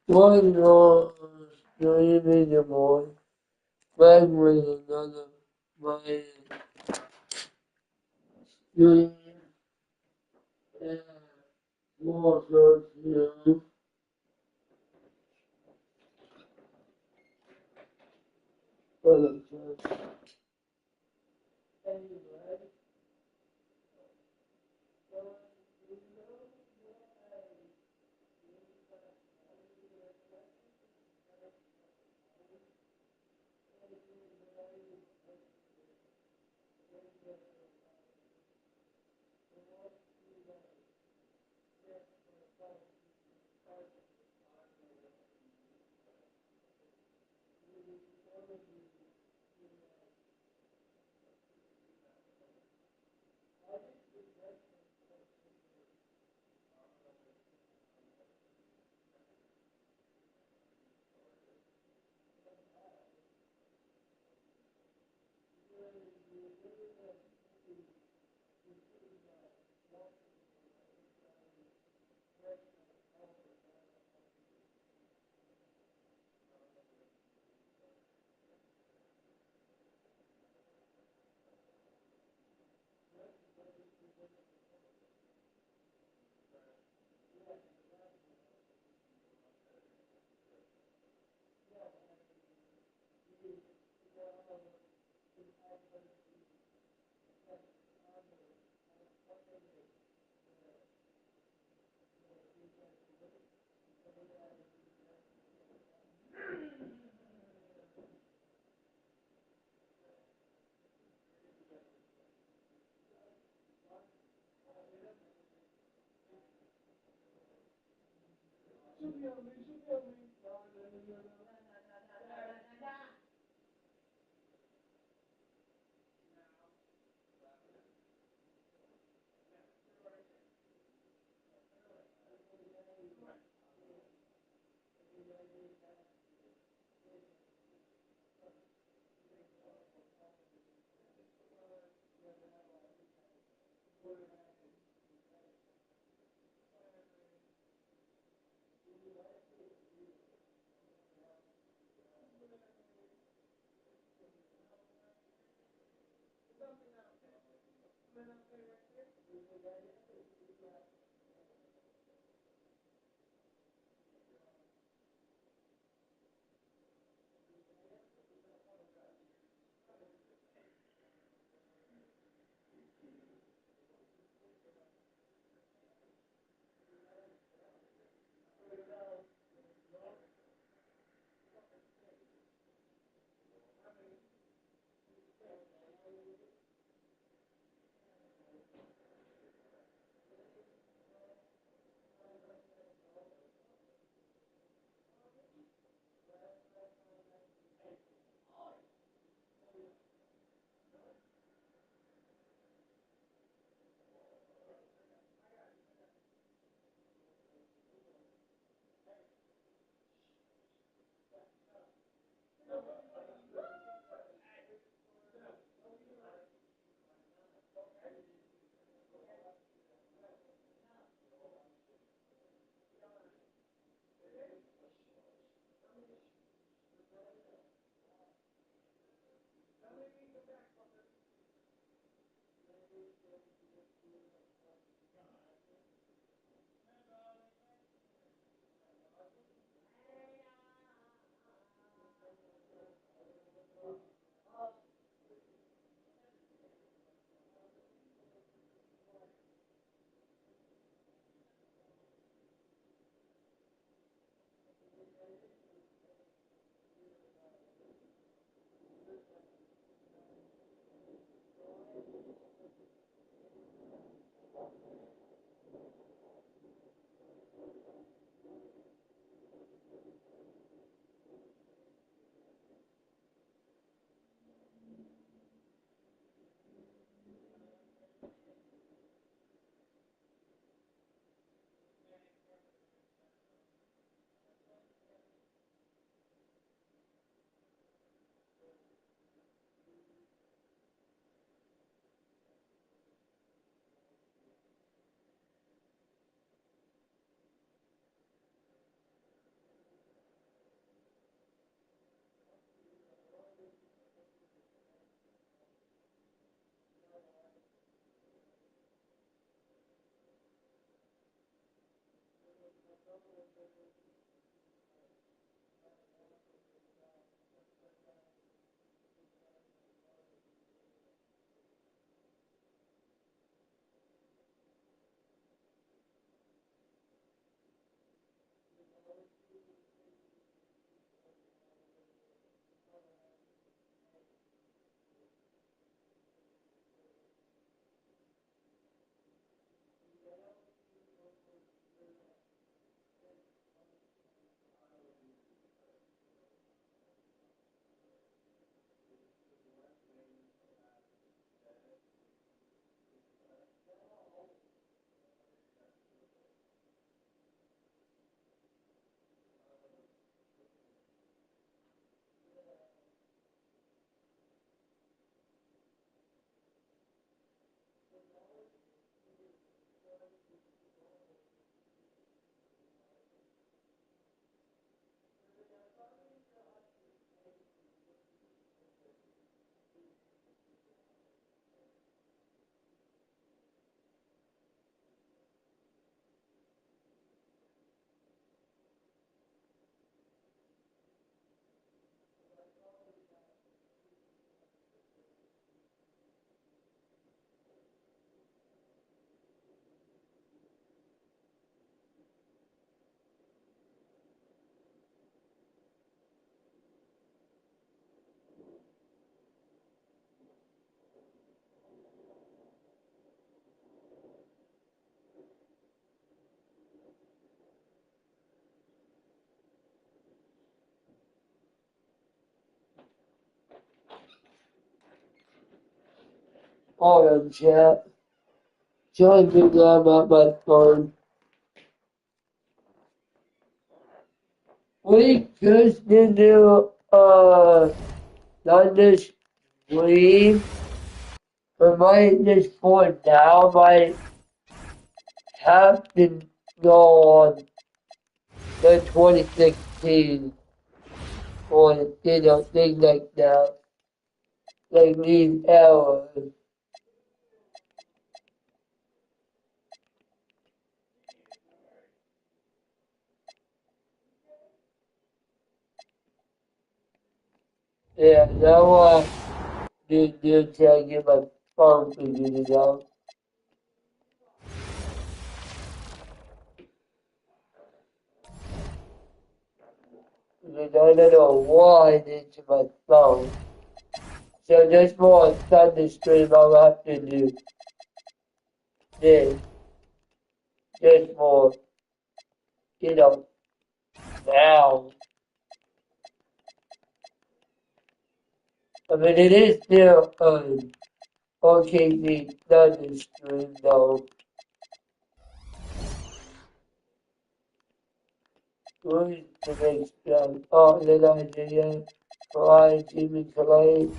One was streaming the boy, back with another my stream and was you for the church. on chat. Join me now on my phone. We just need to not just stream, but might just for now might have to go on the 2016 or things like that. Like these errors. Yeah, now do try to get my phone figured out. Because I don't know why I did to my phone. So just for a Sunday stream, I'll have to do this. Just for, now. I mean, it is still OKC Sunday stream, though. Who's the next one? Oh, then Isaiah, Kalai, Jimmy Kalai.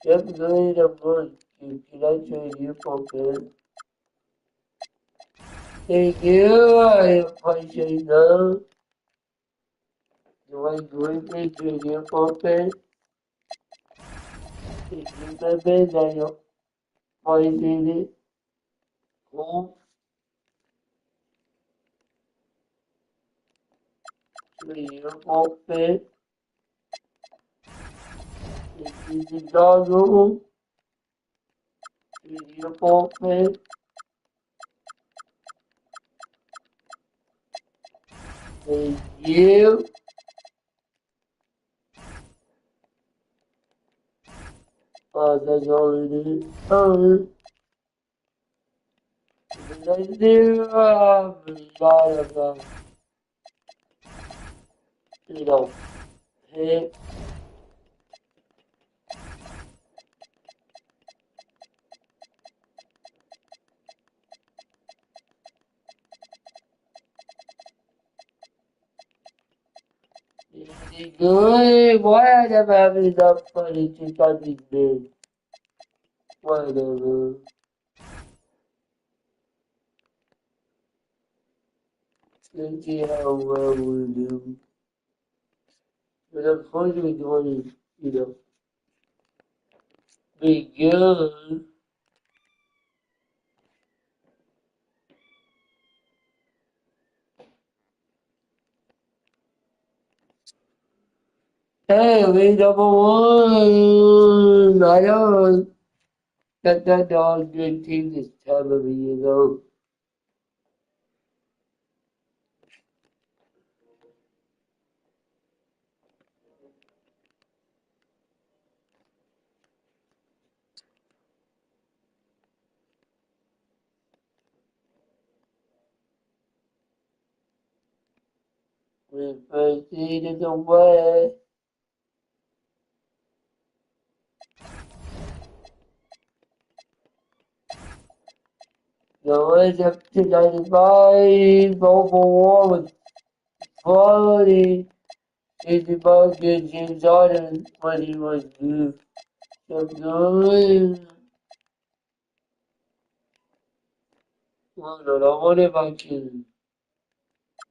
Just going to put you. Can I trade you for good? Thank you. I appreciate that. Do I greatly trade you for good? Thank you, baby. I appreciate it. Cool. Trade you for good. Thank you, Chicago. Trade you for good. Thank you. That's all it is. I do have a lot of, you know, hit. Good. Why I never have enough money to start these days? Whatever. Let's see how well we do. But unfortunately, going to, be good. Hey, we number one. I know that dog good team this time of the year. We first seed away. The Reds up to 95 overall with quality. It's about good James Harden when he was good. So good. Hold on, I wonder if I can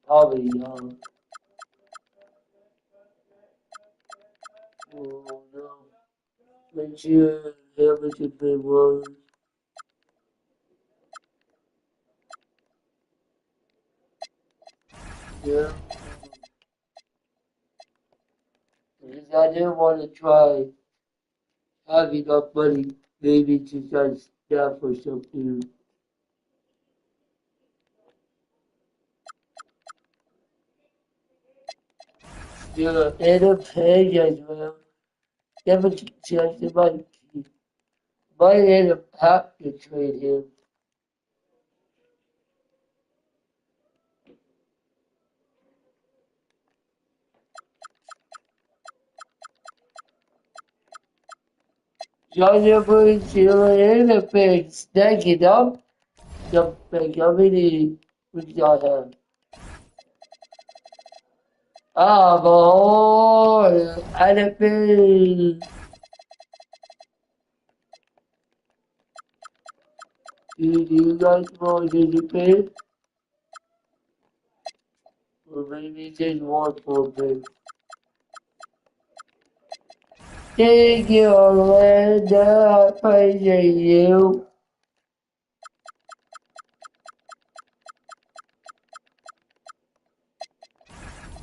probably oh no. Make sure Hamilton play one. Yeah. Because I didn't want to try having enough money maybe to try staff or something. Yeah, and a pay as well. Never chance they might end up have to trade him. Johnny Boy's in the pig, stack it up, the pig, how many we got him? Ah, boy, and a pig. Do you guys more did you pay? Or maybe just one for me. Thank you, Linda. I appreciate you.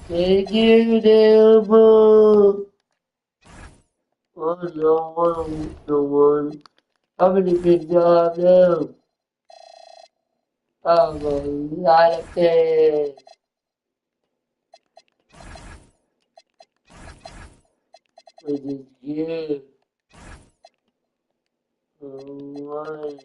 Thank you, Dilbert. Oh, no one. How many people do I have now? I'm a lot of things. Which is good. Alright.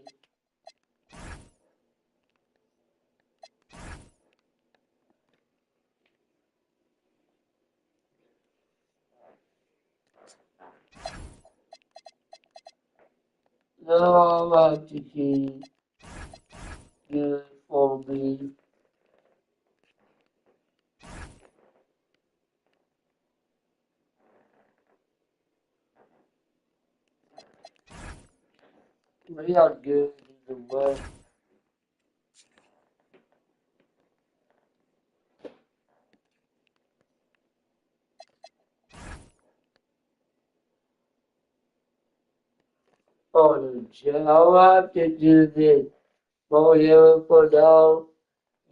Now I'm have to keep good for me. We are good either way. Oh, no, I have to do this. For you, for now.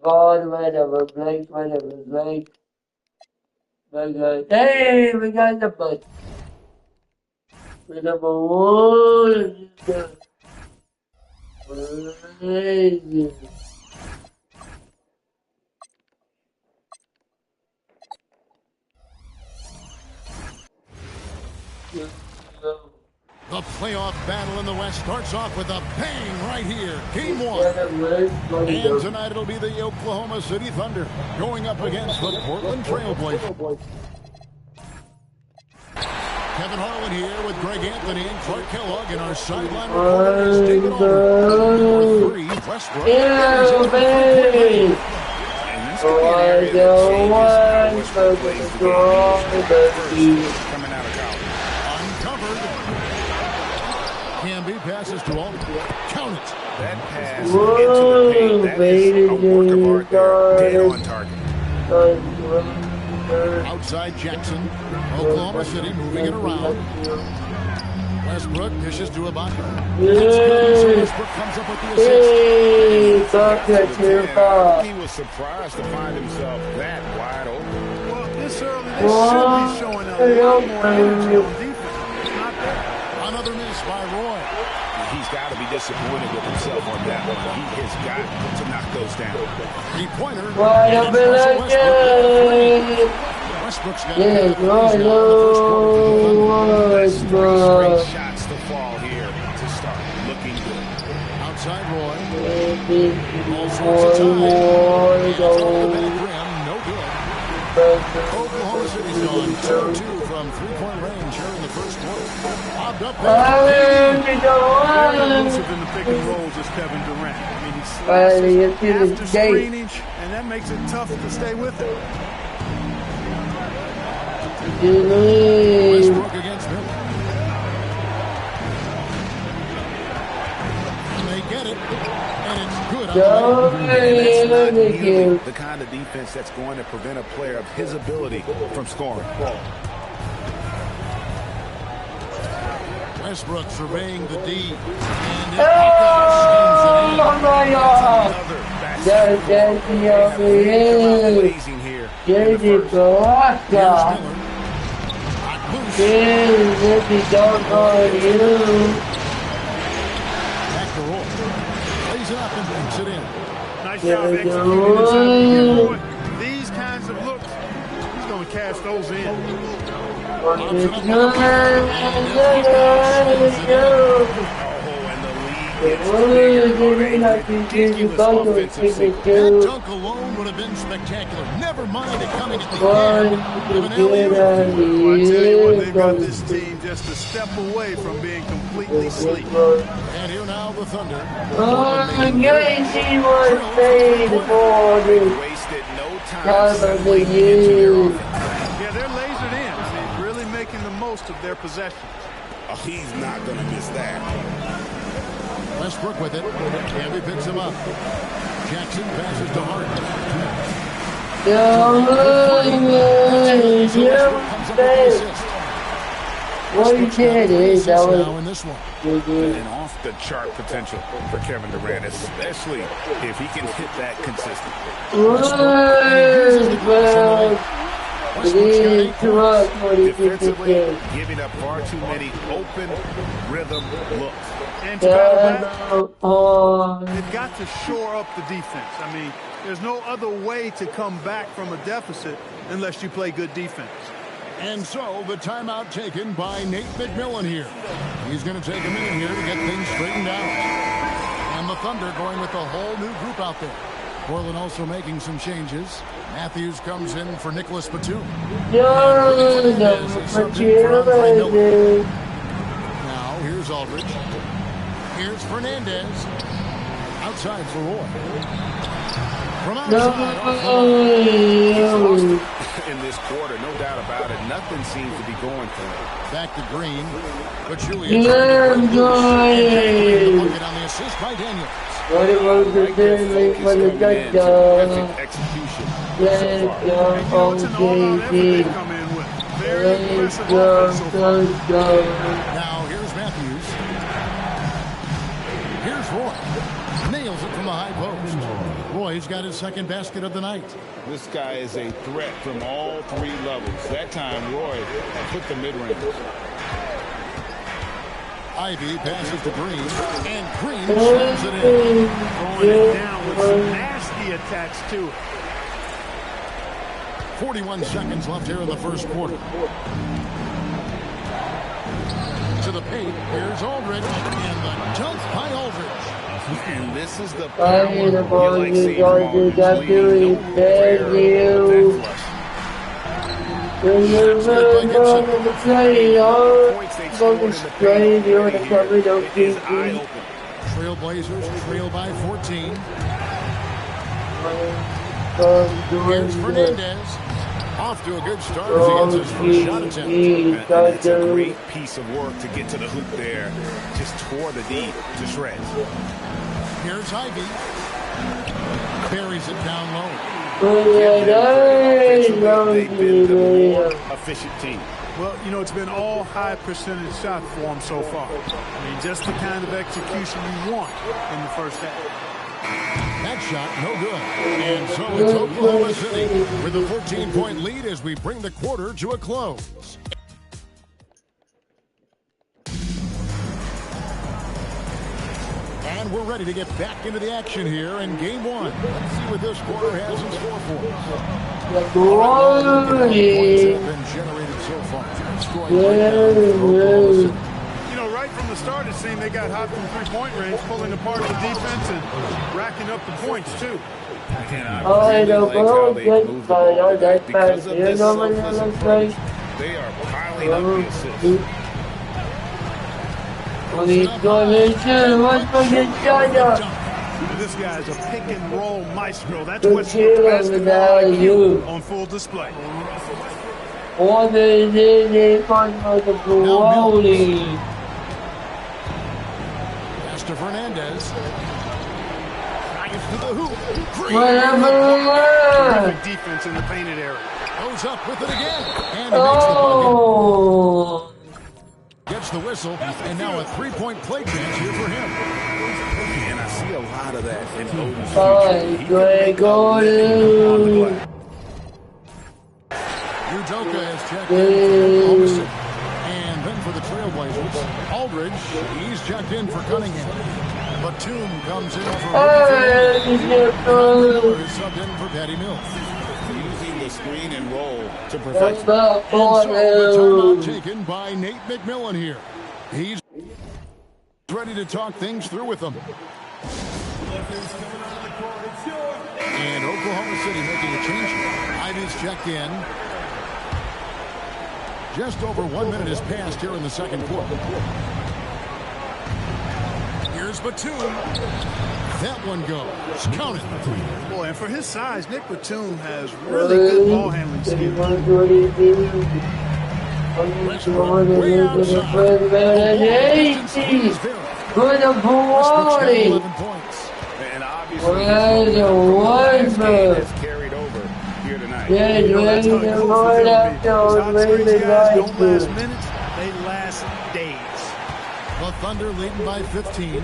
God, whatever, blank, whatever, blank. Hey, we got the bus. The number one is the crazy. The playoff battle in the West starts off with a bang right here. Game one. And tonight it'll be the Oklahoma City Thunder going up against the Portland Trailblazers. Kevin Harlan here with Greg Anthony and Clark Kellogg, and our sideline reporter is David Alder. Number 3, Westbrook. Baby! Coming out of college. Uncovered. Camby passes to Alder. Count it. That pass into the paint, that is a work of art there. Dead on target. Outside Jackson. Oklahoma City moving it around. Westbrook dishes to Ibaka. Westbrook comes up with the assist. He was surprised to find himself that wide open. Well, this early, they should be showing a lot more energy on defense. It's not there. Another miss by Roy. He's got to be disappointed with himself on that one. He has got to knock those down. Three-pointer. Westbrook's got Great shots to fall here to start. Looking good. Outside Roy. All sorts of time. No good. Oklahoma City's on 2-2 from three-point range here in the first quarter. Bobbed up there. Very elusive in the pick and rolls is Kevin Durant. I mean, he slashes after screenage, and that makes it tough to stay with it. Westbrook against Miller. And they get it. And it's good. That's not nearly the kind of defense that's going to prevent a player of his ability from scoring. Westbrook surveying the D. And Oh my God! That's Amazing here. There's a blocker. There's a dog on you. Back to Roy. Plays it up and puts it in. Nice job executing inside the game. These kinds of looks, he's going to cash those in. Oh, and the league against bigger or ridiculous offensive sequence. That dunk alone would have been spectacular. Never mind it coming at the end of an alley-oop. Well, I tell you what, they've got this team just a step away from being completely asleep. And here now the Thunder. Guaranteed one fade for the Wasted no time time of the settling into their year. offense. Yeah, they're lasered in. I mean, really making the most of their possessions. Oh, he's not going to miss that. Westbrook with it. Gabby picks him up. Jackson passes to Hart. What you said is that was Now in this one. And off the chart potential for Kevin Durant, especially if he can hit that consistently. Defensively, giving up far too many open rhythm looks. And to battle back, they've got to shore up the defense. I mean, there's no other way to come back from a deficit unless you play good defense. And so the timeout taken by Nate McMillan here. He's going to take a minute here to get things straightened out. And the Thunder going with a whole new group out there. Portland also making some changes. Matthews comes in for Nicholas Batum. Now here's Aldridge. Here's Fernandez. Outside for Roy. From outside. In this quarter, no doubt about it. Nothing seems to be going for him. Back to Green. But Julian trying to look on the assist by Daniels. Execution. And you know, it's an all-out effort they come in with. Very impressive offense so far. Now here's Matthews. Here's Roy. Nails it from the high post. Roy's got his second basket of the night. This guy is a threat from all three levels. That time, Roy put the mid-range. Ivy passes to Green, and Green slams it in. Throwing it down with some nasty attacks to it. 41 seconds left here in the first quarter. To the paint, here's Aldridge, and the dunk by Aldridge. And this is the power you like seeing from Aldridge leading. No prayer of that Trailblazers trail by 14. Here's Fernandez. Off to a good start as he gets his first shot attempt. And it's a great piece of work to get to the hoop there. Just tore the D to shreds. Here's Ivy. Buries it down low. They've been the more efficient team. Well, you know, it's been all high percentage shot for them so far. I mean, just the kind of execution you want in the first half. That shot, no good. And so it's Oklahoma City with a 14-point lead as we bring the quarter to a close. And we're ready to get back into the action here in game one. Let's see what this quarter has in store for us. Points have been generated so far. You know, right from the start, it seemed they got hot from three-point range, pulling apart the defense and racking up the points, too. And I really like how they move the ball back because of this selfless approach. They are piling up the assists. This guy's a pick-and-roll maestro. That's what's basketball IQ on full display. Pass to Fernandez. Drives to the hoop. Terrific defense in the painted area. Goes up with it again. And he makes the bucket. Gets the whistle, and now a three-point play chance here for him. And I see a lot of that in Oden's Udoka has checked in for Oklahoma City. And then for the Trailblazers, Aldridge, he's checked in for Cunningham. Batum comes in for Miller is subbed in for Patty Mills. using the screen and roll to perfection. And so the timeout taken by Nate McMillan here. He's ready to talk things through with them. And Oklahoma City making a change. Ivy's checked in. Just over 1 minute has passed here in the second quarter. Here's Batum. That one goes. Count it. Boy, and for his size, Nick Batum has really good ball handling skills. Westbrook way outside. Good boy. 11 points. And obviously, his game has carried over here tonight. Yeah, You know, that's how it goes with them. These hot-screen guys don't last minutes, they last days. The Thunder leading by 15.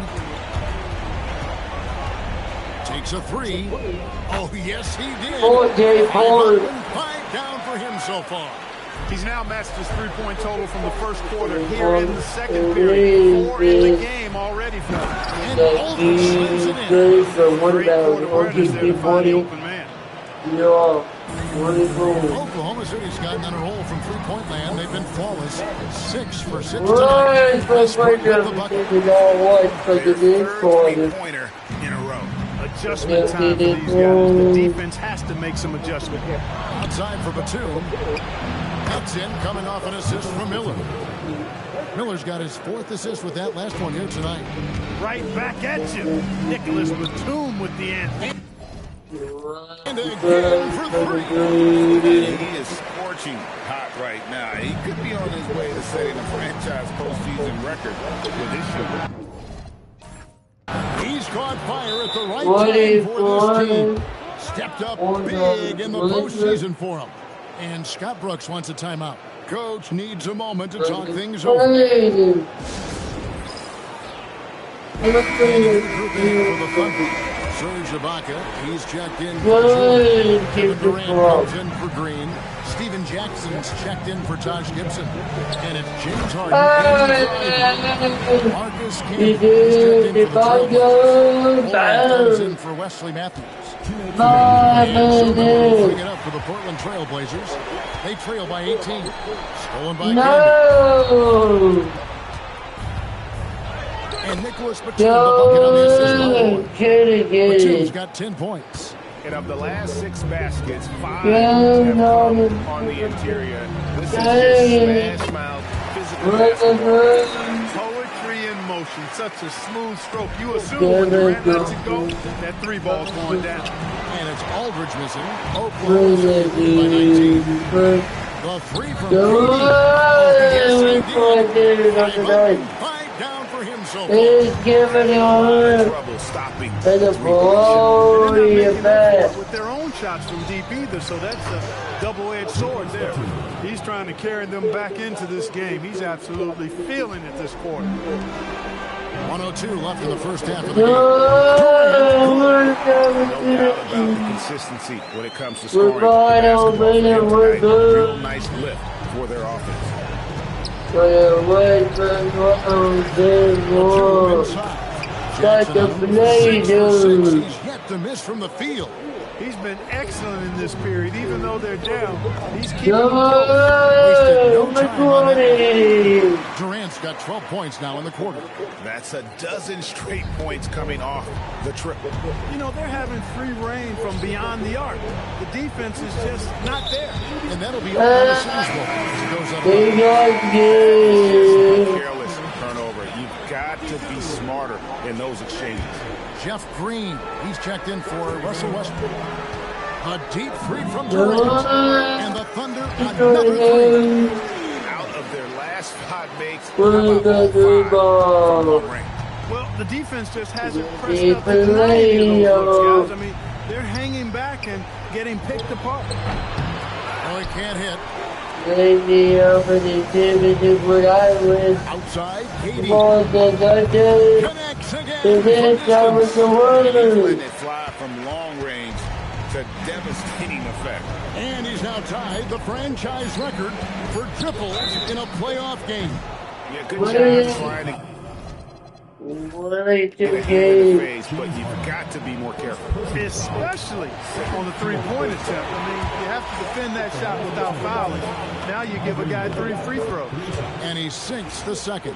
Takes a three. Oh, yes, he did. 5 down for him so far. He's now matched his three-point total from the first quarter here in the second period. 4 in the game already for him. And Aldridge slams it in. Great quarter pressures there to find the open man. Oklahoma City's gotten on a roll from three-point land. They've been flawless. 6 for 6 tonight. Westbrook with the bucket. Their third three-pointer in a row. Adjustment time for these guys. The defense has to make some adjustment here. Outside for Batum. That's in, coming off an assist from Miller. Miller's got his 4th assist with that last one here tonight. Right back at you. Nicholas Batum with the end. And again for 3. And he is scorching hot right now. He could be on his way to setting a franchise postseason record with his shooting. He's caught fire at the right time for this team. Stepped up big in the postseason for him. And Scott Brooks wants a timeout. Coach needs a moment to talk things over. And for the Thunder, Serge Ibaka, he's checked in for Jordan. Kevin Durant comes in for Green. Steven Jackson's checked in for Taj Gibson. And it's James Harden. Marcus Camby is checked in for the Trailblazers. Comes in for Wesley Matthews. And bring it up for the Portland Trailblazers. They trail by 18. Stolen by Camby. And Nicholas Batum, the bucket on the assist. Batum's got 10 points. And of the last 6 baskets, 5 have come on the interior. This is just smash mouth, physical basketball. Poetry in motion. Such a smooth stroke. You assume when Durant lets it go, that 3 ball's going down. And it's Aldridge missing. Oklahoma City by 19. The 3 from Yes, 5 down for him so far. Trouble stopping. With their own shots from deep either, so that's a double-edged sword there. He's trying to carry them back into this game. He's absolutely feeling it this quarter. 102 left in the first half of the game. No doubt about the consistency when it comes to scoring. Basketball tonight, a real nice lift for their offense. He's yet to miss from the field. He's been excellent in this period, even though they're down. He's keeping them close. Durant's got 12 points now in the quarter. That's a dozen straight points coming off the triple. You know, they're having free reign from beyond the arc. The defense is just not there. And that'll be Oklahoma City's ball as it goes up. Careless turnover. You've got to be smarter in those exchanges. Jeff Green, he's checked in for Russell Westbrook. A deep 3 from Durant. And the Thunder, another 3. Out of their last 5 makes, how about all 5? Well, the defense just hasn't pressed up to deny any of those looks, guys. I mean, they're hanging back and getting picked apart. Oh, he can't hit. Outside, Katie. Connects again. Letting it fly from long range to devastating effect. And he's now tied the franchise record for triples in a playoff game. Yeah, good job trying to get ahead of the phase, but you've got to be more careful. Especially on the three-point attempt. I mean, you have to defend that shot without fouling. Now you give a guy 3 free throws. And he sinks the second.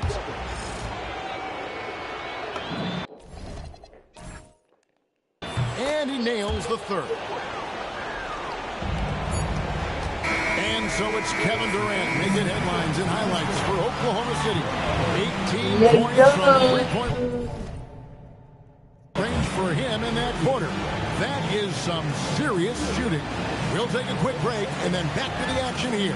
And he nails the third. And so it's Kevin Durant making headlines and highlights for Oklahoma City. 18 points from three-point range for him in that quarter. That is some serious shooting. We'll take a quick break and then back to the action here.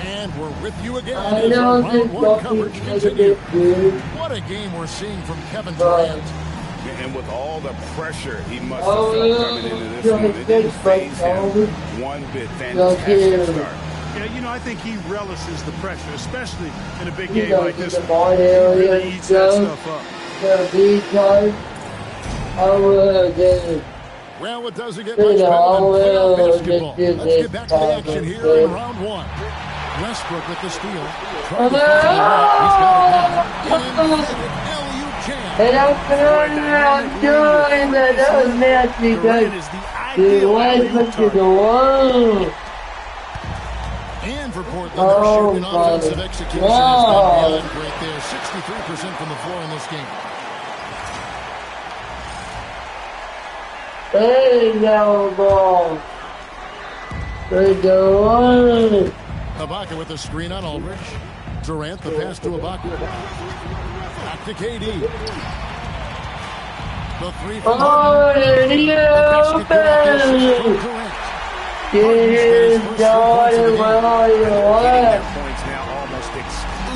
And we're with you again as our round one coverage continues. What a game we're seeing from Kevin Durant. And with all the pressure he must have felt coming into this one, it didn't faze him one bit. Fantastic start. Yeah, you know, I think he relishes the pressure, especially in a big game like this one. He really eats that stuff up. Well, it doesn't get much better than playoff basketball. Let's get back to the action here in round one. Westbrook with the steal. He's got it now. And I'm doing that was nasty because the Westbrook to the wall. And for Portland, they're shooting offensive execution. It's been beyond great there. 63% from the floor in this game. Hey, now ball. Good one. Ibaka with the screen on Aldridge. Durant, the pass to Ibaka. Back to KD. The three from Harden. The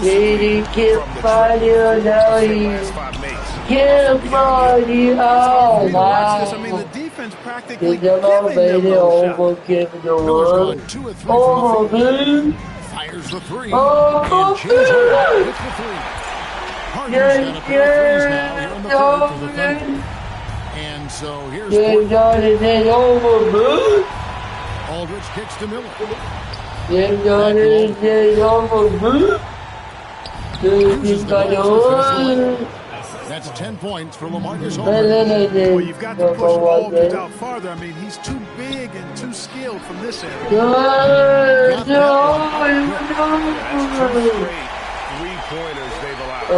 He can't find you now. He can't find you. Oh, wow. I mean, the defense practically giving them no shot. Miller's 2 of 3 from the field. Fires the three. And James Harden with the three. Harden's got a pair of threes now here in the third for the Thunder. And so here's Portland. Aldridge kicks to Miller. That's 10 points for LaMarcus Aldridge. Well, you've got to push Aldridge out farther. I mean, he's too big and too skilled from this area. Three-pointers they've allowed.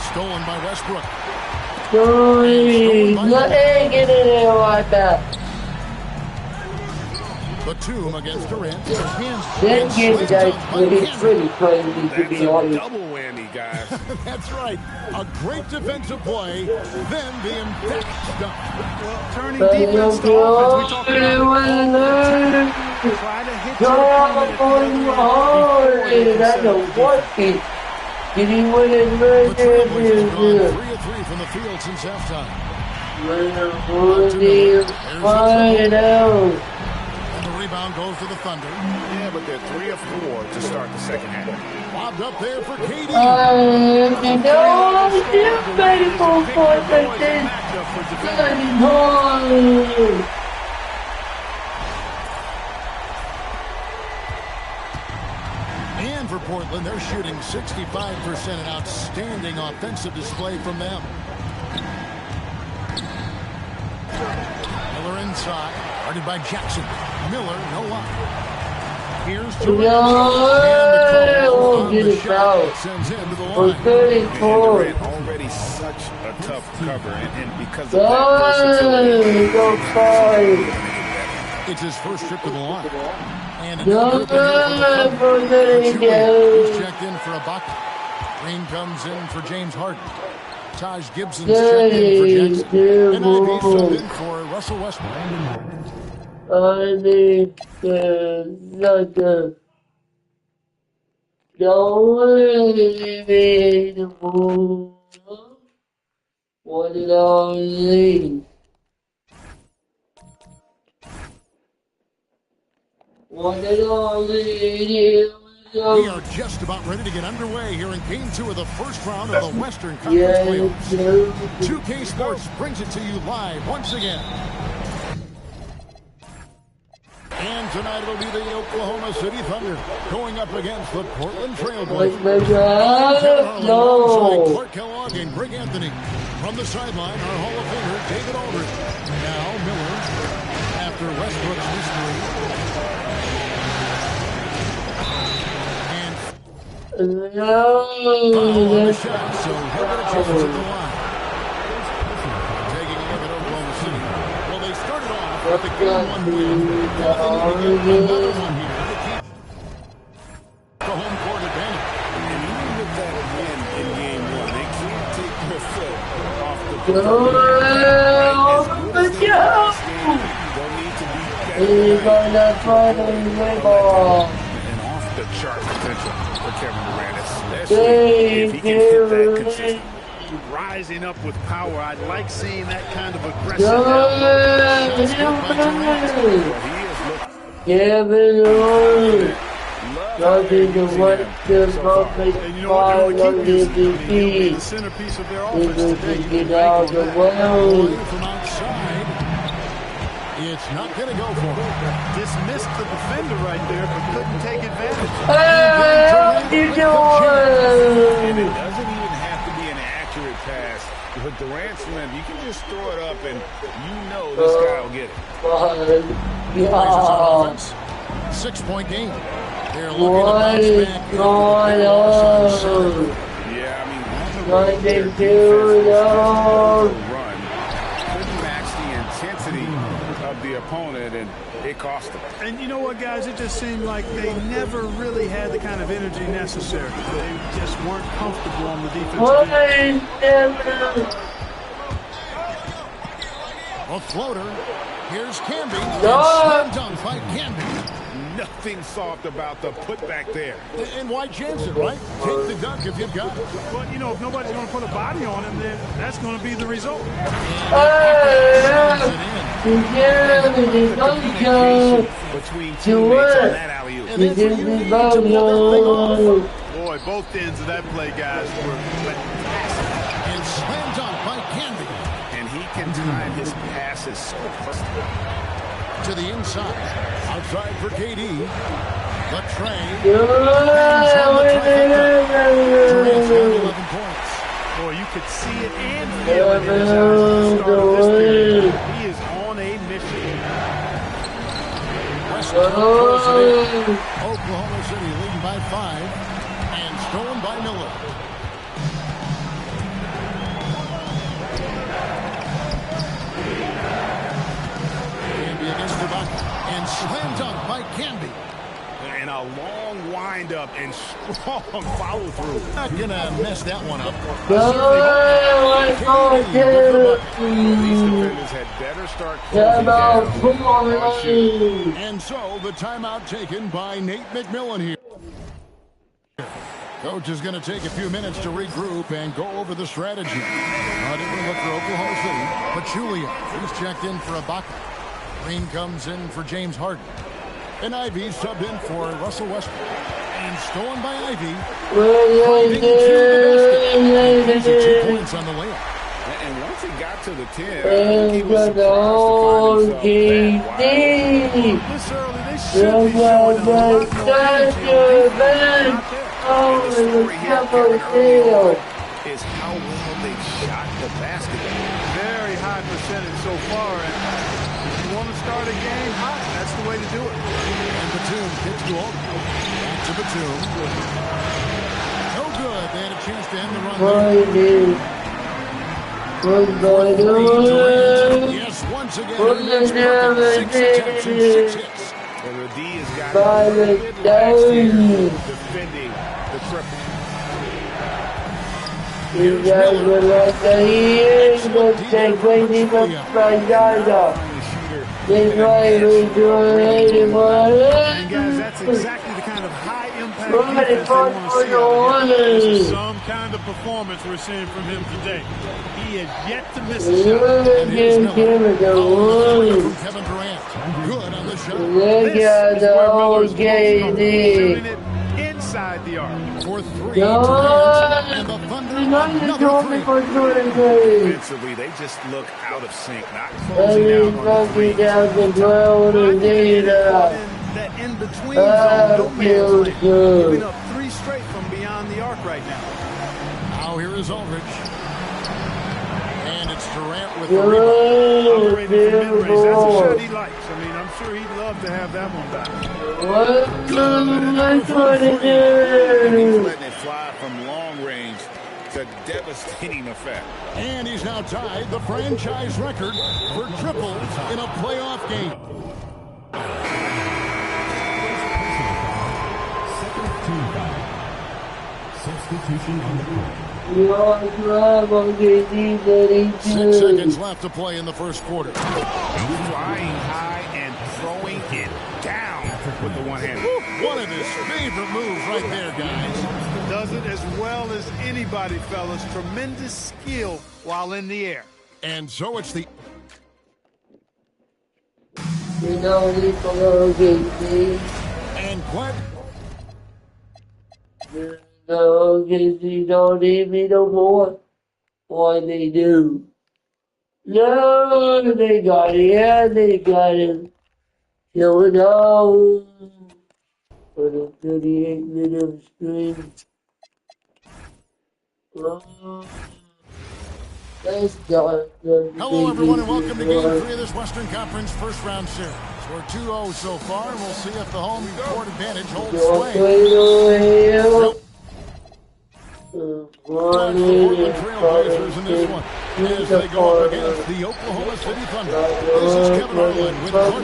Stolen by Westbrook. Batum against Durant. That game is pretty crazy, to be honest. Double whammy, guys. That's right. A great defensive play, then the emphatic dunk. Well, turning defense to offense. We talked about try to hit your opponent. Did he win it right there? 3 of 3 from the field since halftime. And the rebound goes to the Thunder. Yeah, but they're 3 of 4 to start the second half. Lobbed up there for KD. And for Portland, they're shooting 65%, an outstanding offensive display from them. Miller inside, guarded by Jackson. Miller, no luck. Here's Durant. Get it out. Sends him to the line. And Durant already such a tough cover, and because of that versatility. It's his first trip to the line. And another he's checked in for Ibaka. Green comes in for James Harden. Taj Gibson's checked in for Jackson. And Ivy subbed in for Russell Westbrook. I need what did I need? What did I need? We are just about ready to get underway here in Game 2 of the first round of the Western Conference Playoffs. 2K Sports brings it to you live once again. And tonight it'll be the Oklahoma City Thunder going up against the Portland Trailblazers. No. Clark Kellogg and Greg Anthony. From the sideline, our Hall of Famer, David Aldridge. Now Miller. after Westbrook's history. And foul on the shot, so he'll get a chance at the line. Taking a look at Oklahoma City. Well, they started off with a game 1 win. Another one here. The home court advantage. And even with that win in game 1, they can't take their foot off the Go! They'll need to be better. And off the chart potential for Kevin Durant, especially if he can hit that consistently. Rising up with power. I like seeing that kind of aggressive elbow. Kevin Nothing to what the moment five of the defeat. The centerpiece of their offense today. Get out the way. From outside, it's not going to go for him. Dismissed the defender right there, but couldn't take advantage. Hey, what you doing? And it doesn't even have to be an accurate pass. With Durant's limb, you can just throw it up, and you know this guy will get it. Yeah. 6-point game. They're looking What is going on? Yeah, I mean, What they do, though? run couldn't match the intensity of the opponent, and it cost them. And you know what, guys? It just seemed like they never really had the kind of energy necessary. They just weren't comfortable on the defensive end. A floater. Here's Camby. No. And slam dunk by Camby. Nothing soft about the putback there. And why chance it, right? Take the dunk if you've got it. But, you know, if nobody's going to put a body on him, then that's going to be the result. Between teammates on that alley-oop. Boy, both ends of that play, guys, were fantastic. And slam dunk by Camby. And he can time his passes so perfect. To the inside. Outside for KD. The tray. Durant's Durant's got 11 points. Boy, you could see it and feel it in his eyes at the start of this period. He is on a mission. Oklahoma City leading by 5 and stolen by Miller. Camby against Ibaka and slam dunk by Camby. And a long windup and strong follow through. Not gonna mess that one up. These defenders had better start closing down. And so the timeout taken by Nate McMillan here. Coach is going to take a few minutes to regroup and go over the strategy. Different look for Oklahoma City. Pachulia, he's checked in for Ibaka. Green comes in for James Harden. And Ivy subbed in for Russell Westbrook. And stolen by Ivy. Driving to the basket. He's at 2 points on the layup. And once he got to the 10, he was surprised to find himself This early, they should be showing a lot more energy. The story here, Kevin, early on, is how well they shot the basketball. Very high percentage so far, and if you want to start a game hot, that's the way to do it. And Batum gets to all. Back to Batum. No good. They had a chance to end the run. Yes, once again. 6 attempts and 6 hits. And the D has got a little bit last year defending the triple. You guys were like the years, but they crazy much by Gaza. They might be doing anymore. And guys, that's exactly the kind of high-impact defense they want to see. This is some kind of performance we're seeing from him today. He has yet to miss a shot. And here's Miller. From Kevin Durant. Good on the shot. Look at the old KD. Inside the arc. For 3, Durant. And the Thunder another 3. Defensively, they just look out of sync, not closing out on the down the ground that in-between zone, no man's land. Giving up 3 straight from beyond the arc right now. Now here is Aldridge. And it's Durant with the rebound. Operating from mid-range. That's a shot he likes. I mean, sure he'd love to have that one back. He's letting it fly from long range. It's a devastating effect. And he's now tied the franchise record for triples in a playoff game. Substitution on the court. 6 seconds left to play in the first quarter. Flying high and throwing it down with the one hand. One of his favorite moves right there, guys. Does it as well as anybody, fellas. Tremendous skill while in the air. And so it's the... And Glenn... No, you don't need me no more. Why they do? No, they got it. Yeah, they got it. Here we go. For the 38-minute stream. Let's go. Hello, everyone, and welcome to Game 3 of this Western Conference first-round series. We're 2-0 so far, and we'll see if the home court advantage holds sway. Portland Trailblazers in this one as they go up against the Oklahoma City Thunder. This is Kevin Harlan with Clark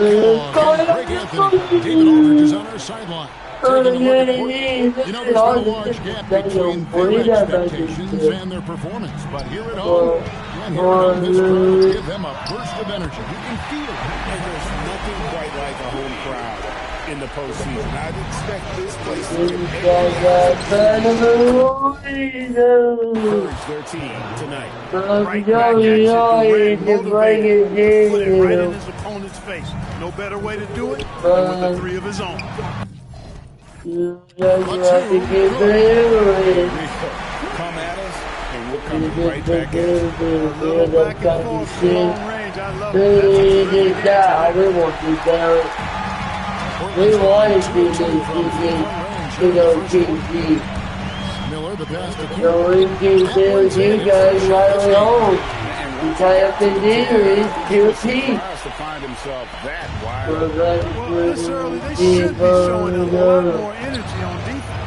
Kellogg and Greg Anthony. David Aldridge is on our sideline. Taking a look at Portland. You know, there's been a large gap between their expectations and their performance. But here at home, and here at home, this crowd give them a burst of energy. You can feel it. And there's nothing quite like a home crowd in the postseason. I'd expect this place to encourage their team tonight. Right back at you, motivated, put it right in his opponent's face. No better way to do it than with the three of his own. You just have to get ready. Come at us, and we'll come right back at you. A little back and forth from long range. I love it. That's We want to down. We want to be Miller, the pass to so we can you guys right home. You tie up the deal, QT. To find himself that wide. Well, this early, they should be showing a lot more energy on defense.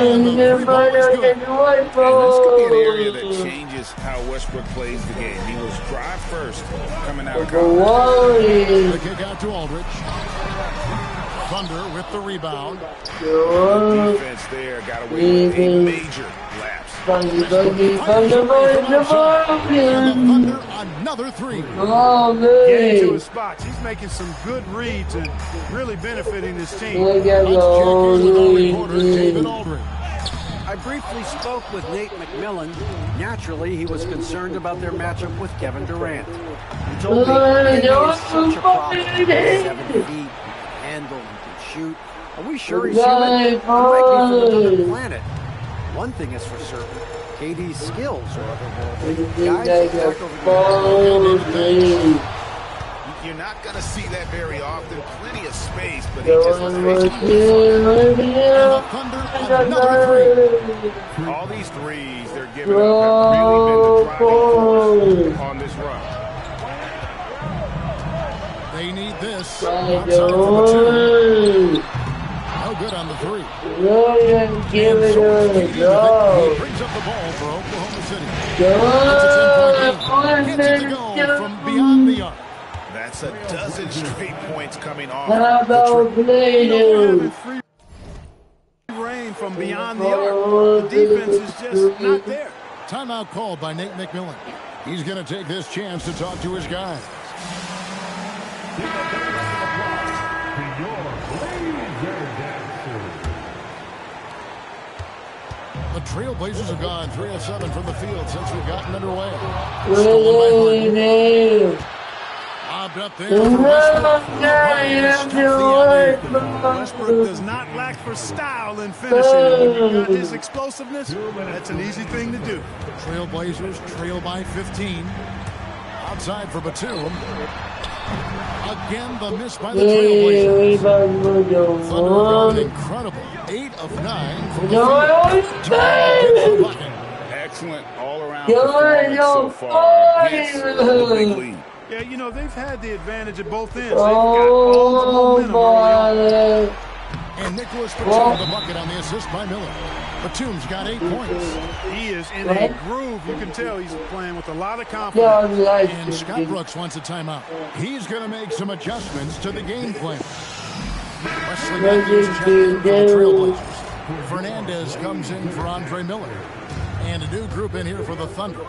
And this could be an area that changes how Westbrook plays the game. He was drive first coming out of college. The kick out to Aldridge. Thunder with the rebound. The defense there got away with a major lapse. Thunder, another three. Getting to his spots. He's making some good reads and really benefiting his team. Let's check in with our reporter, David Aldridge. I briefly spoke with Nate McMillan. Naturally, he was concerned about their matchup with Kevin Durant. He told me he is such a problem. 7 feet, handle, he can shoot. Are we sure he's human? He might be from another planet. One thing is for certain, KD's skills are otherworldly. Guys attack over You're not going to see that very often. Plenty of space, but he just all these threes they're giving up have really been the driving force on this run. They need this. Outside for the two. No good on the three. Give it a go. He brings up the ball for Oklahoma City. It's a 10-point game. Gets it to go from beyond the arc. That's a dozen straight points coming off. How about Blade? Free rain from beyond the arc. The defense is just not there. Timeout called by Nate McMillan. He's going to take this chance to talk to his guys. The Trailblazers have gone 3 of 7 from the field since we've gotten underway. Lobbed up there for Westbrook does not lack for style in finishing. When you got his explosiveness, that's an easy thing to do. Trailblazers trail by 15. Outside for Batum. Again, the miss by the Trailblazers. Thunder got an incredible 8 of 9 from the field. Excellent all-around performance so far. Hits the big lead. Yeah, you know, they've had the advantage at both ends. They've got all the momentum early on. And Nicholas Batum with the bucket on the assist by Miller. Batum's got 8 points. He is in a groove. You can tell he's playing with a lot of confidence. And Scott Brooks wants a timeout. He's going to make some adjustments to the game plan. Wesley Matthews checked in for the Trailblazers. Fernandez comes in for Andre Miller. And a new group in here for the Thunder.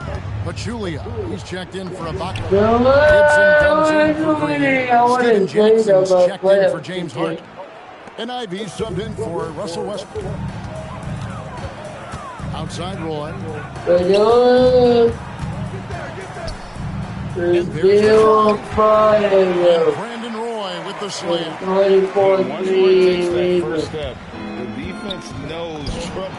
Pachulia, he's checked in for Ibaka. Gibson comes in for Green. Steven Jackson's checked in for James Harden. And Ivy subbed in for Russell Westbrook. Outside Roy. And there's the Brandon Roy with the slam. 24-3. First step. The defense knows trouble.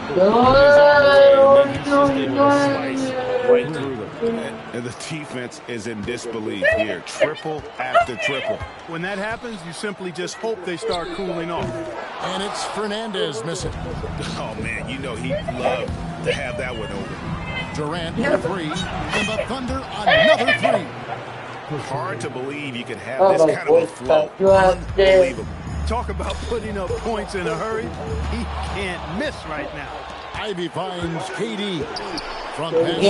Right through them. And the defense is in disbelief here. Triple after triple. When that happens, you simply just hope they start cooling off. And it's Fernandez missing. Oh, man, you know he'd love to have that one over. Durant with 3. And the Thunder another 3. Hard to believe you could have this kind of a flow. Unbelievable. Talk about putting up points in a hurry. He can't miss right now. Ivy finds KD. Front pass.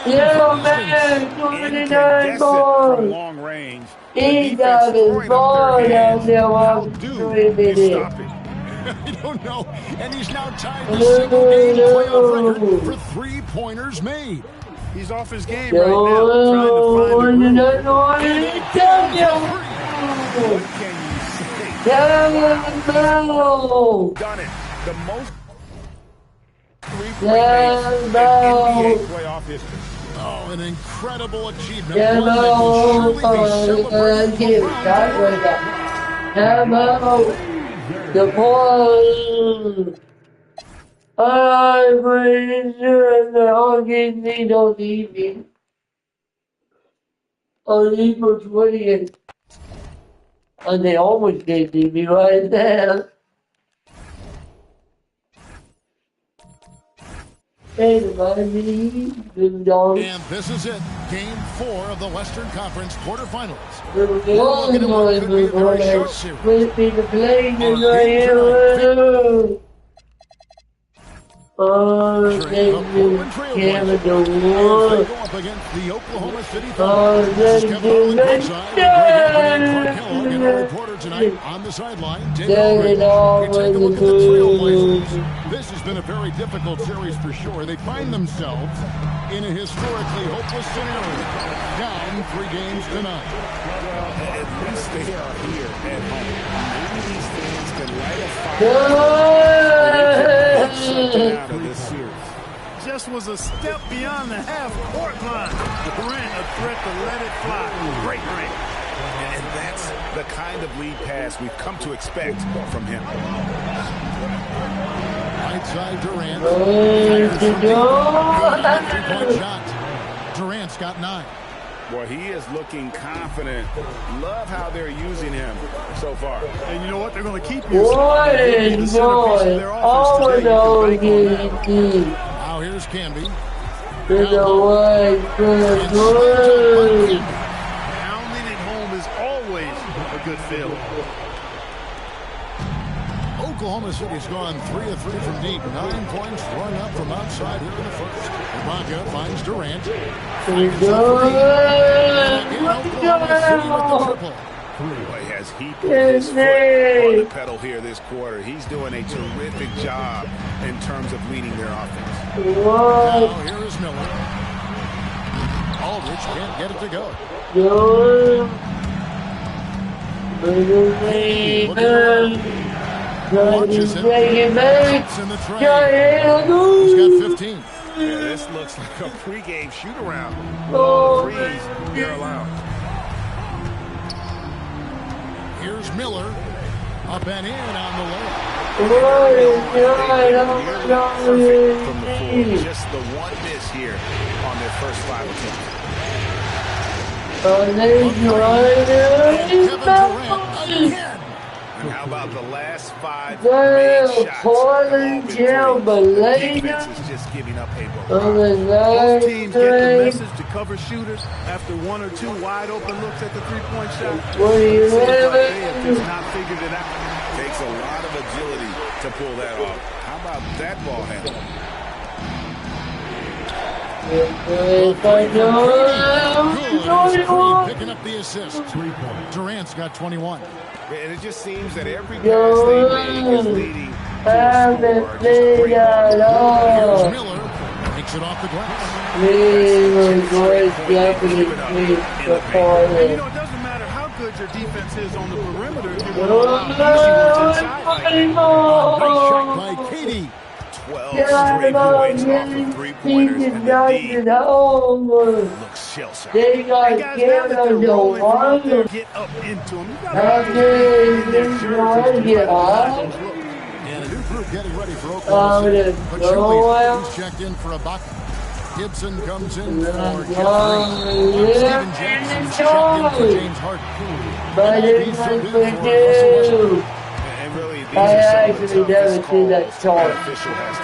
Yeah, man. 29 balls. Long range. He got his ball down there while 3 minutes. I don't know. And he's now tied the single-game playoff record for 3-pointers made. He's off his game right now, trying to find a groove. What can you say? Done it. The most three-point NBA playoff history. Oh, an incredible achievement. The ball. I'm pretty sure the Hawkins don't need me. I'll leave for 20. And they almost gave me right there. And this is it. Game 4 of the Western Conference quarterfinals. We're looking at what could be a very short series. Canada go up against the Oklahoma City Thunder. This is Kevin Harlan courtside. And our reporter tonight on the sideline, David Aldridge. We take a look at the Trailblazers. This has been a very difficult series for sure. They find themselves in a historically hopeless scenario. Down 3 games to none. At least they are here at home. Maybe these fans can light a fire. Out of this series. Just was a step beyond the half-court line. Durant a threat to let it fly. Great range. And that's the kind of lead pass we've come to expect from him. Right side Durant. Three-point shot. Durant's got 9. Boy, he is looking confident. Love how they're using him so far. And you know what? They're going to keep using him. Now here's Canby. Pounding it home is always a good feeling. Oklahoma City's gone 3 of 3 from deep. 9 points throwing up from outside here in the first. Ibaka finds Durant. Oklahoma City with the triple. Boy, has he put his foot on the pedal here this quarter. He's doing a terrific job in terms of leading their offense. Now here is Miller. Aldridge can't get it to go. Watches him. It's in the train. He's got 15. Yeah, this looks like a pregame shoot-around. All threes they're allowed. Here's Miller. Up and in on the layup. Perfect from the floor. Just the one miss here on their first 5 attempts. And how about the last 5 made shots? Defense is just giving up a lot. Both teams get the message to cover shooters after one or two wide open looks at the three-point shot. What are you It seems like they have having? just not figured it out. Takes a lot of agility to pull that off. How about that ball handle? Good. Picking up the assist. 3 points. Durant's got 21. And it just seems that every pass they make is leading to a score. Here's Miller. Takes it off the glass. And it doesn't matter how good your defense is on the perimeter if you're going to allow easy ones inside. Great shot by Katie. 12 straight points off of three-pointers, and the D looks shell-shocked. They got Guys, now that they're rolling from out there, get up into them. You got to And a new group getting ready for Oklahoma City. Pachuli's checked in for Ibaka. Gibson comes in for Jeffrey. Steven Jackson's checked in for James Harden. But it's not for you. And really, these I are some of actually the never toughest see that calls chart. an official has to.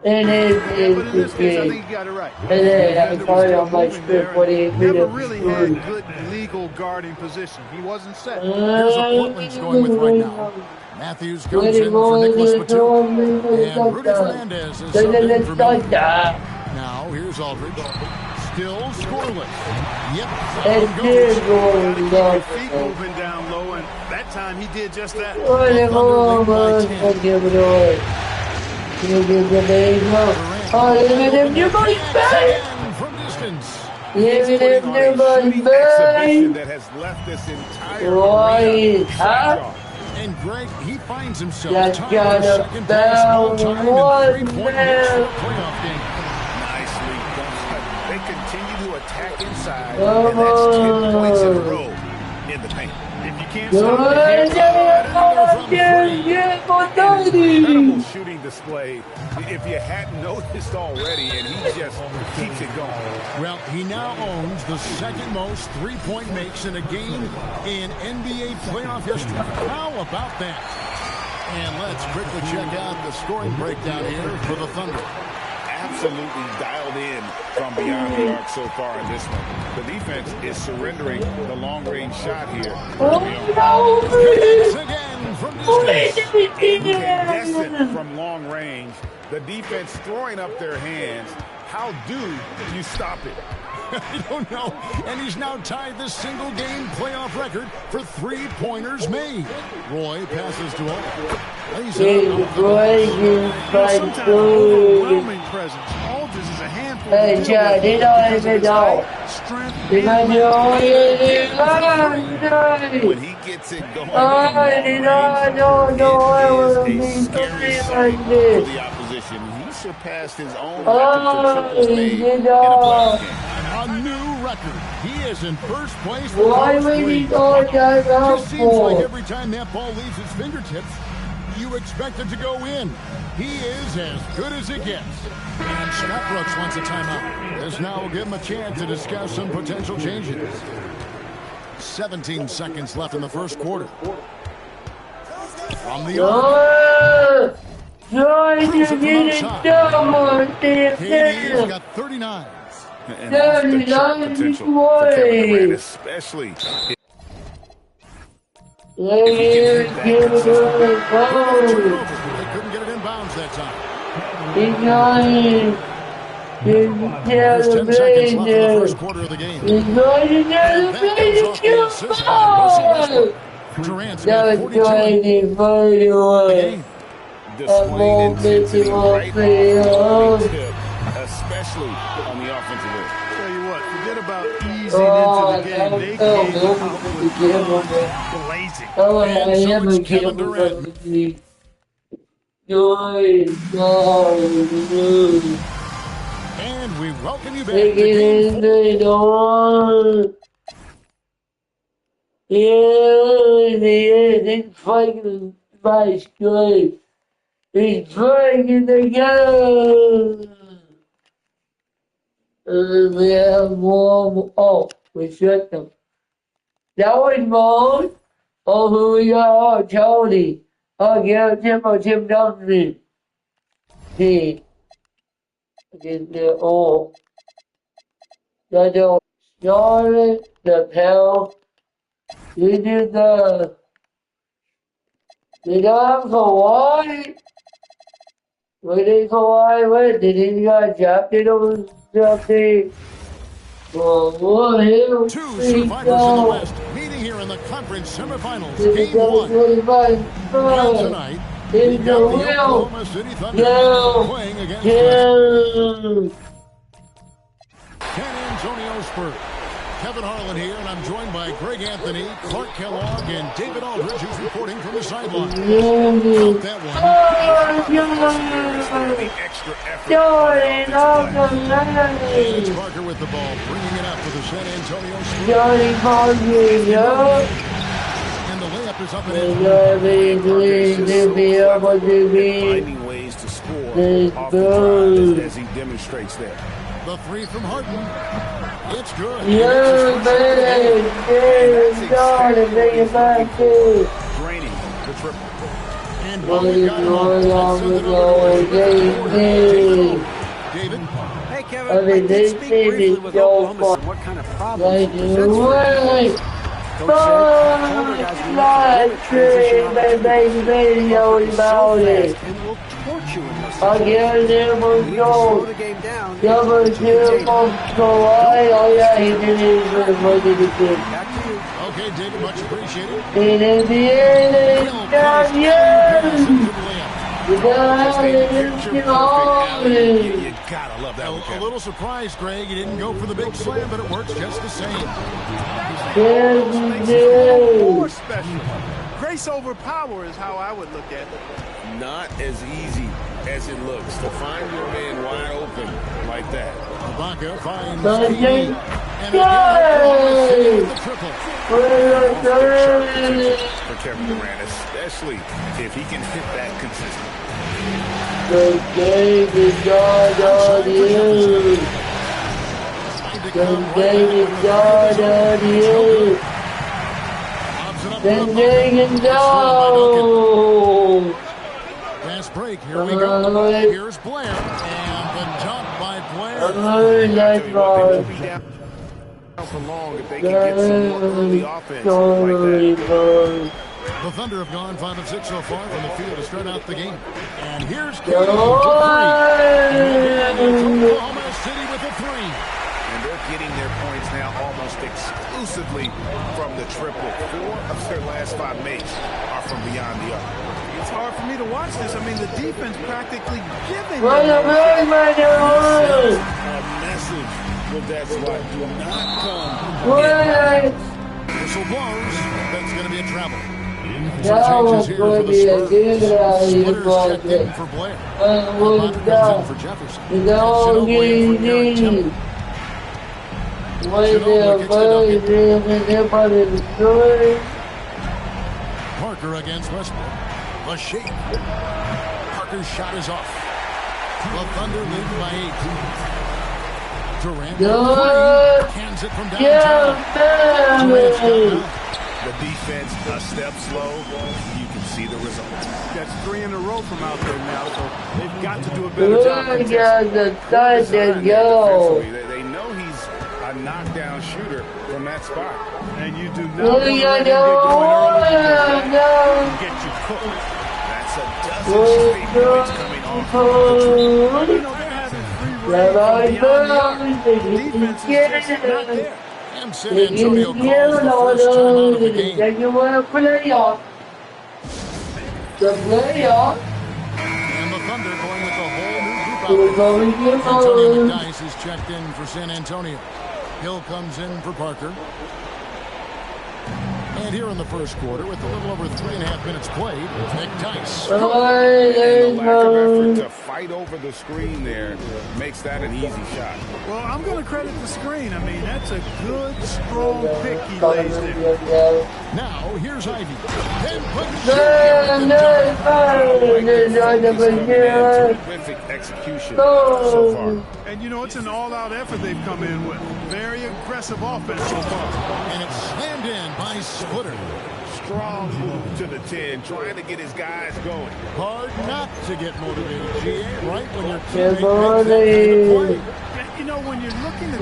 And But in this it's case, I good. think you got it right. And then I find on my script 48 Never minutes. really had good legal guarding position. He wasn't set. Here's what Portland's going with right now. Matthews comes in for Nicholas Batum. And Rudy Fernandez is subbed in for Miller. Now, here's Aldridge. Still scoreless. Yep. And here's going Keep down. your feet moving down low, and that time he did just that. Give it away. Give it the name up. Oh, look at him, your money back! Again from distance. Give it him, your On a money shooting exhibition back! that has left this entire Right, arena huh? shocked. And Greg, he finds himself That's tied got for a second place all time in one three-point man. mix for a playoff game. Nicely done. They continue to attack inside, Come and that's 10 points in a on. row in the paint. If you can't Good stop the Incredible shooting display. If you hadn't noticed already, and he just keeps it going. Well, he now owns the second most three-point makes in a game in NBA playoff history. How about that? And let's quickly check out the scoring breakdown here for the Thunder. Absolutely dialed in from beyond the arc so far in this one. The defense is surrendering the long-range shot here. It's again from distance. Incandescent from long range. The defense throwing up their hands. How do you stop it? I don't know. And he's now tied the single-game playoff record for three-pointers made. Roy passes to Owen. sometimes overwhelming presence. Aldridge is a handful. Hey, Chad, they don't even know. Strength. They don't know. When he gets it going, I it is a scary sight for the opposition. He surpassed his own record for triples made in a playoff game. A new record. He is in first place. Why would he go that out Just seems like for? every time that ball leaves his fingertips, you expect it to go in. He is as good as it gets. And Scott Brooks wants a timeout. This now will give him a chance to discuss some potential changes. 17 seconds left in the first quarter. From the arc. Trying to get it done. KD's got 39. And off the shot potential for Kevin Durant, especially Here, give it They a couldn't get it in bounds that time. He's going There's 10 seconds left in the to first quarter of the game. He's going to And that goes off the assist by Russell Westbrook. Durant's That got was 42 in the 2041. game. displaying intensity right on the tip, especially on the offensive end. Tell you what, forget about easing Oh, into the game. They oh, came oh, out with blazing. Oh, And I so never it's give Kevin a Durant. And we welcome you back to Take it game in the door. Yeah, it's fucking my screen. He's breaking the gun. We have more. Oh, we shut them. That was Moan. Oh, who we got? Oh, Tony. Oh, yeah, Tim Dumpty. Oh. that don't start the pound. You do you don't have Kawhi. Where did Kawhi went? Did he got drafted over something? Oh, him. Two survivors in the West meeting here in the conference semifinals. Game 1. And tonight, we've got the Oklahoma City Thunder playing against San Antonio Spurs. Kevin Harlan here, and I'm joined by Greg Anthony, Clark Kellogg, and David Aldridge, who's reporting from the sideline. Count that one. It's Parker with the ball, bringing it up for the San Antonio Spurs. And the layup is up and in. Finding ways to score off the drive as he demonstrates there. The three from Harden. It's good. Yeah, man. Draining the triple. And David. Hey, Kevin, I did speak briefly with Oklahoma. What kind of problems he presents for you? Coach said, older guys will transition on and will torch you in those situations. Slow the game down. Back to you. Okay, David, much appreciated. And in the end, it's done, You gotta love that one, A Kevin. little surprised, Greg. He didn't go for the big slam, but it works just the same. More special. Grace over power is how I would look at it. Not as easy as it looks to find your man wide open like that. Ibaka finds But T. they- And again, the triple. For Kevin Durant, especially if he can hit that consistently. The game is done on you. The game is done on you. The game is done. Fast break. Here we go. Here's Blair. And the dunk by Blair. That's right. For long if they can get some more early offense like that. The Thunder have gone 5 of 6 so far from the field to start out the game. And here's Katie for 3. Oklahoma City with a 3. And they're getting their points now almost exclusively from the triple. 4 of their last 5 makes are from beyond the arc. It's hard for me to watch this. I mean, the defense practically giving A message with that spot. Do not come. Whistle blows. That's going to be a travel. That was going to be a good idea. Splitters checked in for Blair. What Ibaka comes in for Jefferson. Ginobili in for Garrett Temple. Parker against Westbrook. A shake. Parker's shot is off. The Thunder lead by 8. Durant cans it from downtown. Durant's got it. The defense a step slow. You can see the result. That's 3 in a row from out there now, so they've got to do a better job. Defensively, they know he's a knockdown shooter from that spot. And you do not want to let him get going early and get you cooked. That's a dozen straight points coming off the triple. You know, they're having free reign from beyond the arc. Defense is just not there. And San Antonio calls the first time out of the game. The playoff. And the Thunder going with a whole new group out there. Antonio McDyess is checked in for San Antonio. Hill comes in for Parker. And here in the first quarter, with a little over 3.5 minutes played, McDyess. And the lack of effort to fight over the screen there makes that an easy shot. Well, I'm going to credit the screen. I mean, that's a good, strong pick he lays there. Now, here's Ivy. Then Terrific execution so far. And, you know, it's an all-out effort they've come in with. Very aggressive offense so far. And it's slammed in by Splitter. Strong move to the 10, trying to get his guys going. Hard not to get motivated, GA, right when you're Good morning. You know, when you're looking at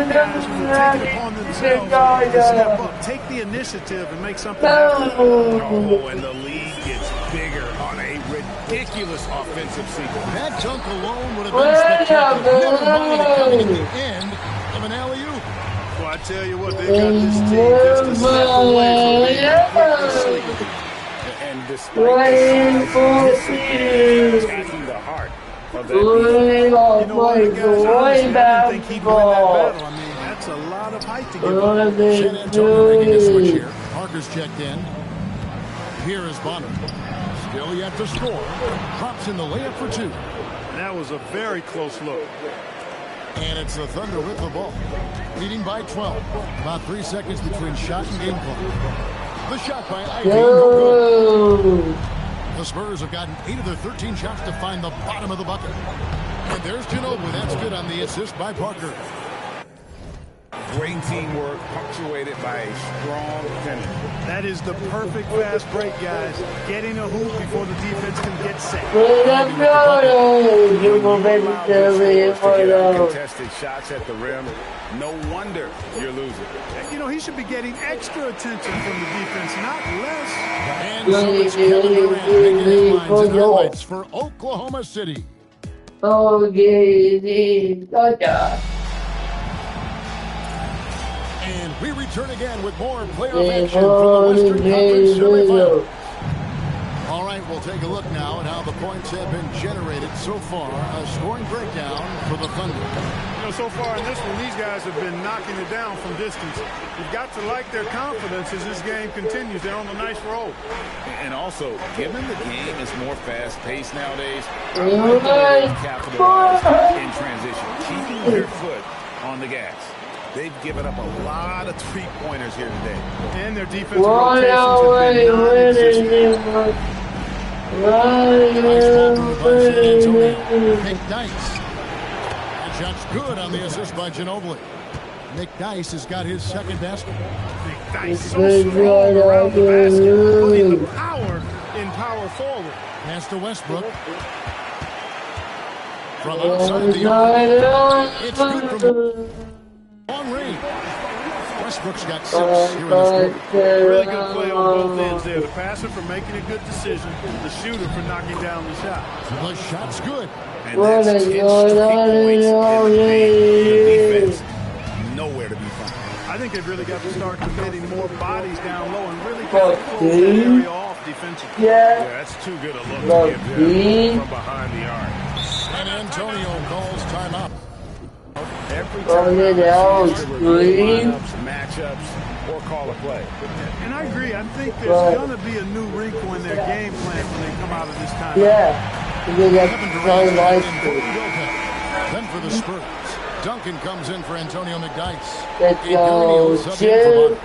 guys who have taken it upon themselves to step up, take the initiative, and make something happen. Oh, and the lead gets bigger on a ridiculous offensive sequence. That dunk alone would have been spectacular. Never mind it coming at the end of an alley-oop. Well, I tell you what, they got this team just a step away from being quickly sleeping. And despite the attacking the heart of that defense. You know what, guys, honestly, I didn't think he'd win that battle. I mean, that's a lot of height to give up. San Antonio making a switch here. Parker's checked in. Here is Bonner. Still yet to score. Drops in the layup for two. That was a very close look. And it's the Thunder with the ball. Leading by 12. About 3 seconds between shot and game clock. The shot by Ivy. No good. The Spurs have gotten 8 of their 13 shots to find the bottom of the bucket. And there's Ginobili. That's good on the assist by Parker. Great teamwork punctuated by a strong finish. That is the perfect fast break, guys. Getting a hoop before the defense can get set. Contested shots at the rim. No wonder you're losing. You know, he should be getting extra attention from the defense, not less. And so it's Kevin Durant making headlines and highlights for Oklahoma City. And we return again with more playoff action from the Western Conference semifinals. All right, we'll take a look now at how the points have been generated so far. A scoring breakdown for the Thunder. You know, so far in this one, these guys have been knocking it down from distance. You've got to like their confidence as this game continues. They're on a nice roll. And also, given the game is more fast-paced nowadays, I capitalize in transition, keeping their foot on the gas. They've given up a lot of three-pointers here today. And their defensive rotations have been non-existent. McDyess. That shot's good on the assist by Ginobili. McDyess has got his second basket. McDyess so strong around the basket, putting the power in power forward. Pass to Westbrook. From outside the arc. It's good from long range. Westbrook's got 6 here in this quarter. Really good play on both ends there. The passer for making a good decision, the shooter for knocking down the shot. The shot's good. And that's 10 straight points in the defense. Nowhere to be found. I think they've really got to start committing more bodies down low and really kind of close that area off defensively. Yeah, that's too good a look to give them from behind the arc. San Antonio calls timeout. Every time lineups, matchups, or call a play. And I agree. I think there's going to be a new wrinkle in their game plan when they come out of this time. Then for the Spurs, Duncan comes in for Antonio McDyess. Let's go. Shit.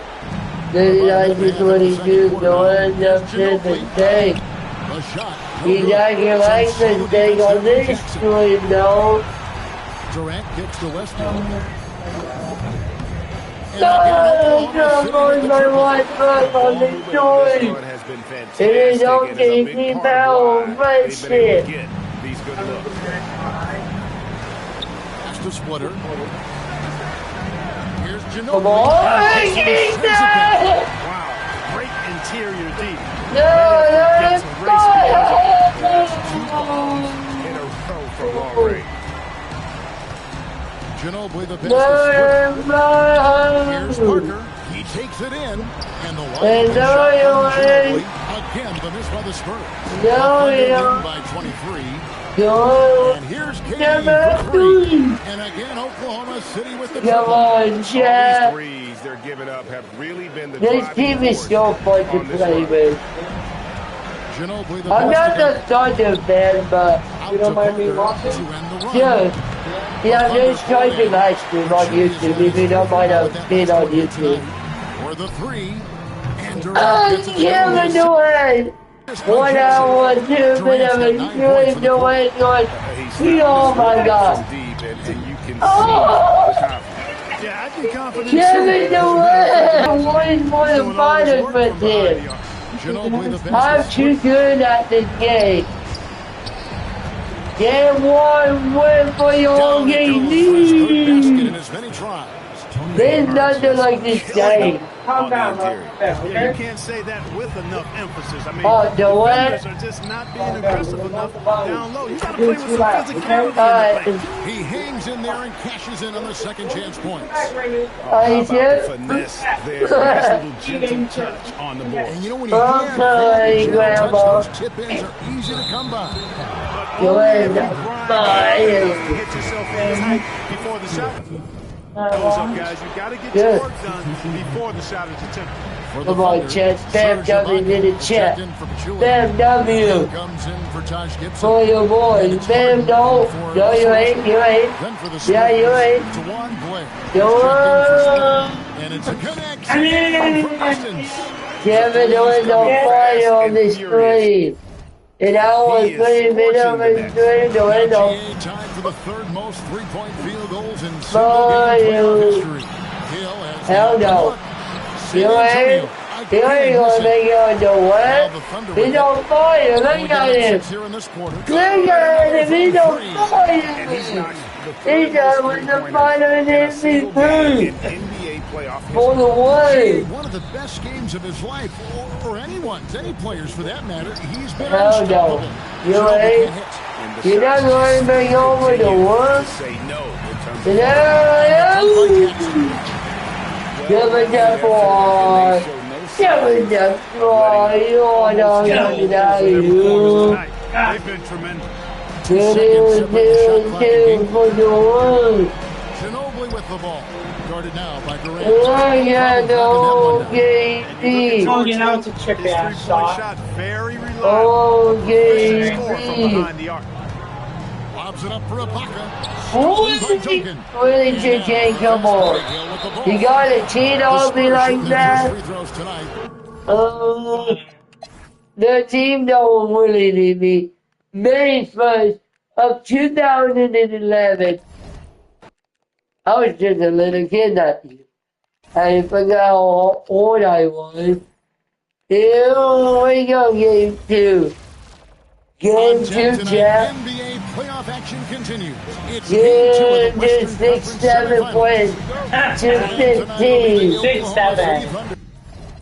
This is what he do. Go end up to the take. The shot. He's not going to like the take on this screen, though. Durant kicks to Westbrook. It is okay, keep out red shit. That's the splitter. Here's Ginobili. Come on, wow, great interior deep. Gets a race in a row from long range. Ginobili, the pass to Swift. Here's Parker. He takes it in. And the wide shot from Ginobili. Again, the miss by the Spurs. By 23. And here's KD for 3. And again, Oklahoma City with the Come on, Chad. Threes they're giving up have really been the This team is so fun to play with. Ginobili, I'm not the Thunder fan, but you don't mind me watching? Yeah. Yeah, I'm just trying to live stream on YouTube. If you don't mind, I'll stay on YouTube. For the 3. And Kevin Durant! 1 hour, 2 minutes, 3 Durant going. Oh my god. Oh! Yeah, I'd be confident. Kevin Durant! One more than fighters with him. I'm too good at this game. Get one win for your game. In as many tries. There's nothing like this game. Calm down, yeah, you can't say that with enough emphasis. I mean, defenders are just not being aggressive enough down low. You got to play with some physicality in the play. He hangs in there and cashes in on the second chance points. How about the finesse there? Nice little gentle touch on the board. And you know when you have that gentle touch, those tip-ins are easy to come by. Good. Get yourself in before the shot. Close up, guys. You got to get your work done before the shot is attempted. Come on, Chess. Bam W did it, Chet. Bam W. For your boys. Bam, no. No, you ain't. You ain't. Yeah, you ain't. And it's a connection. Kevin doing no fire on the screen. And I was putting it on the screen. Doing no. Tied for the third most three-point field goals in single game history. Hell no. You ain't gonna make it on the what? He's on fire. Look at him. Look at him. He's on fire. He's on the final MVP. For the win. One of the best games of his life, or anyone's, any players for that matter. He's been Hell no. You ain't. You're not going to bring over the one. Give it that boy. Give it that boy. You are not going to you. They've been tremendous. Two for the one. Ginobili with the ball. Guarded now by Durant. Talking out to chip ass shot. Very reliable. Okay. Behind the arc. Lobs it up for Ibaka. Really, JJ, come on. You gotta cheat on me like that. The team don't really need me. May 1st of 2011. I was just a little kid that year. I forgot how old I was. Here we go, game 2. Game 2, Jeff. NBA playoff action continues. It's Game 2, 6-7 points. 2-15. 6-7.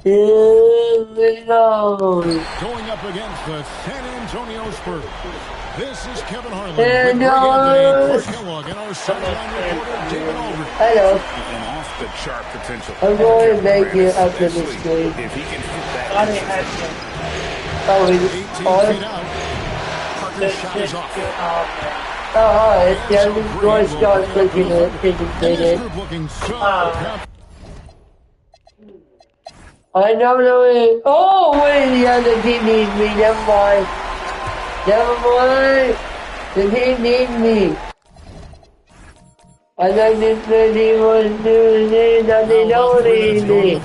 Here we go. Going up against the San Antonio Spurs. This is Kevin Harlan. Hello. Kellogg and our sideline reporter, David Aldridge. Hello. And off the chart potential. I'm going to make it up to the screen. If he can hit that. 18 feet out. Parker's shot is off. Alright, yeah, this going to start clicking it. Group looking so I know the way. Oh, wait, the other team needs me. Never mind. Never mind. The team needs me. I like this team was doing it, and they don't need me.